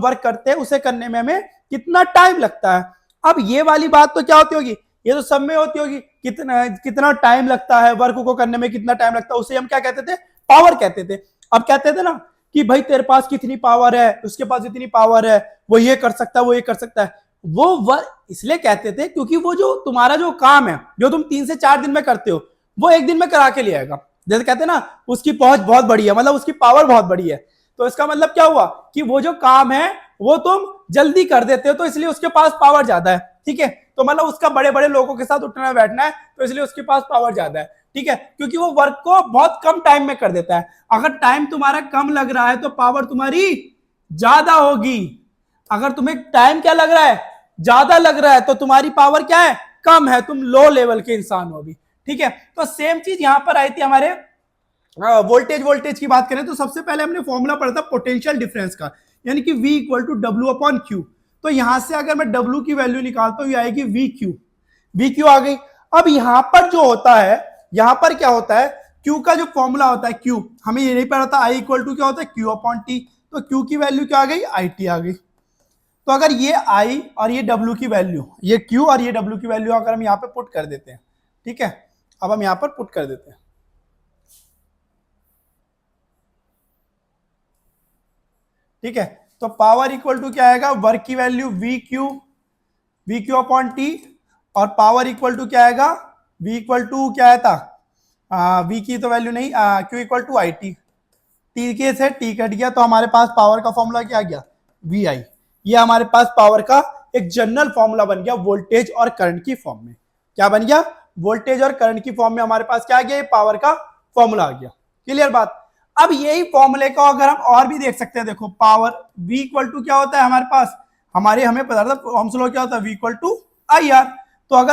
Work करते हैं उसे करने में हमें कितना टाइम लगता है। अब ये वाली बात तो क्या होती होगी, ये तो सब में होती होगी, कितना कितना टाइम लगता है वर्क को करने में, कितना टाइम लगता है, उसे हम क्या कहते थे, पावर कहते थे। अब कहते थे ना कि भाई तेरे पास कितनी पावर है, उसके पास इतनी पावर है, वो ये कर सकता है, वो ये कर सकता है। वो वर्क इसलिए कहते थे क्योंकि वो जो तुम्हारा जो काम है जो तुम 3 से 4 दिन में करते हो वो एक दिन में करा के ले आएगा। जैसे कहते हैं ना उसकी पहुंच बहुत बड़ी है, मतलब उसकी पावर बहुत बड़ी है, तो इसका मतलब क्या हुआ कि वो जो काम है वो तुम जल्दी कर देते हो, तो इसलिए उसके पास पावर ज्यादा है। ठीक है, तो मतलब उसका बड़े बड़े लोगों के साथ उठना बैठना है, तो इसलिए उसके पास पावर ज्यादा है। ठीक है, क्योंकि वो वर्क को बहुत कम टाइम में कर देता है। अगर टाइम तुम्हारा कम लग रहा है तो पावर तुम्हारी ज्यादा होगी, अगर तुम्हें टाइम क्या लग रहा है, ज्यादा लग रहा है, तो तुम्हारी पावर क्या है, कम है, तुम लो लेवल के इंसान हो अभी। ठीक है, तो सेम चीज यहां पर आई थी हमारे वोल्टेज की बात करें तो सबसे पहले हमने फॉर्मूला पढ़ा था पोटेंशियल डिफरेंस का, यानी कि V equal to W upon Q. तो यहां से अगर मैं W की वैल्यू निकालता हूं ये आएगी वी क्यू आ गई। अब यहां पर जो होता है, यहां पर क्या होता है, Q का जो फॉर्मूला होता है Q, हमें ये नहीं पता था, I इक्वल टू क्या होता है Q अपॉन टी, तो Q की वैल्यू क्या आ गई, IT आ गई। तो अगर ये I और ये W की वैल्यू, ये Q और ये W की वैल्यू अगर हम यहाँ पे पुट कर देते हैं, ठीक है, अब हम यहाँ पर पुट कर देते हैं, ठीक है, तो पावर इक्वल टू क्या आएगा, वर्क की value we Q upon T, और पावर इक्वल टू क्या आएगा, वी इक्वल टू क्या आया था, वी की तो वैल्यू नहीं, Q equal to I T के से टी कट गया, तो हमारे पास पावर का फॉर्मूला क्या आ गया, वी आई। ये हमारे पास पावर का एक जनरल फॉर्मूला बन गया वोल्टेज और करंट की फॉर्म में। क्या बन गया, वोल्टेज और करंट की फॉर्म में हमारे पास क्या आ गया, पावर का फॉर्मूला आ गया। क्लियर बात। अब यही फॉर्मूले को अगर हम और भी देख सकते हैं, देखो पावर v इक्वल टू क्या होता है हमारे पास, हमें पता था ओम्स लॉ क्या होता है, v equal to I R. तो अगर